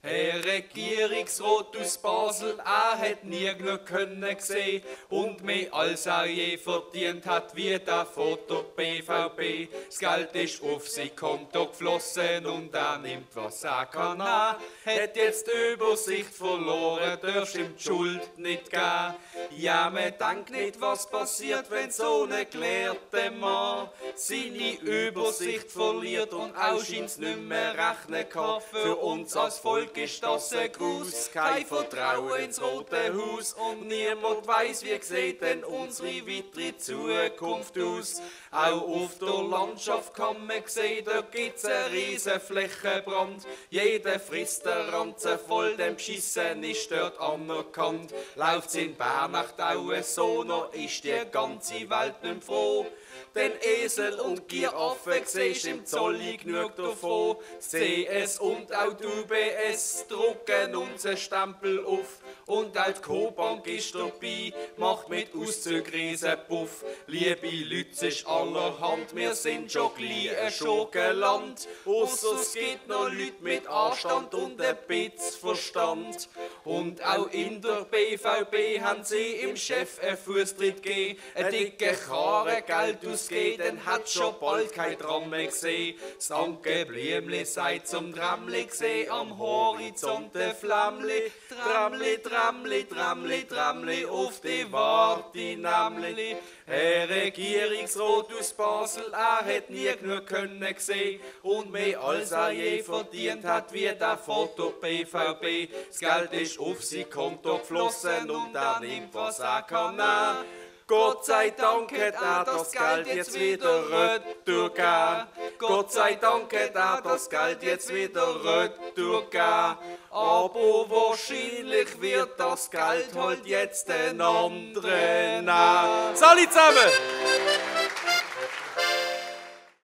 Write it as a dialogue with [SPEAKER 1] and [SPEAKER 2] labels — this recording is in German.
[SPEAKER 1] Herr Regierungsrat aus Basel, er hat nie genug können sehen und mehr als er je verdient hat, wie der Foto BVB. Das Geld ist auf sein Konto geflossen und er nimmt, was er kann an. Hat jetzt die Übersicht verloren, darfst ihm die Schuld nicht geben. Ja, man denkt nicht, was passiert, wenn so ein gelehrter Mann seine Übersicht verliert und auch scheint's nicht mehr rechnen kann. Für uns als Volk ist das ein Gruß, kein Vertrauen ins Rote Haus und niemand weiß, wie sieht denn unsere weitere Zukunft aus. Auch auf der Landschaft kann man sehen, da gibt's einen riesen Flächenbrand. Jeder frisst der Ranzen voll, dem Beschissen ist dort anerkannt. Läuft's in Bern nach Aue so, noch ist die ganze Welt nicht froh. Denn Esel und Gieraffen siehst im Zolli genug davon. CS und auch die UBS drucken unseren Stempel auf. Und auch die Co-Bank ist dabei, macht mit Auszug riesen Puff. Liebe Leute, es ist allerhand, wir sind schon gleich ein Schurkenland. Ausser es gibt noch Leute mit Anstand und ein bisschen Verstand. Und auch in der BVB haben sie im Chef einen Fußtritt gegeben. Ein dicker Karre Geld ausgegeben, dann hat schon bald kein Tram mehr gesehen. Das Anke Blümli sei zum Tramli gesehen, am Horizont ein Flammli. Tramli, Tramli, Tramli, Tramli, auf die Warte nämlich. Herr Regierungsrat aus Basel, er hat nie genug können sehen und mehr als er je verdient hat, wie der Foto BVB. Das Geld ist auf sein Konto geflossen und er nimmt, was er kann nehmen. Gott sei Dank hat er das Geld jetzt wieder retourgegeben. Gott sei Dank hat er das Geld jetzt wieder retourgegeben. Aber wahrscheinlich wird das Geld halt jetzt den anderen nehmen. Salut zusammen!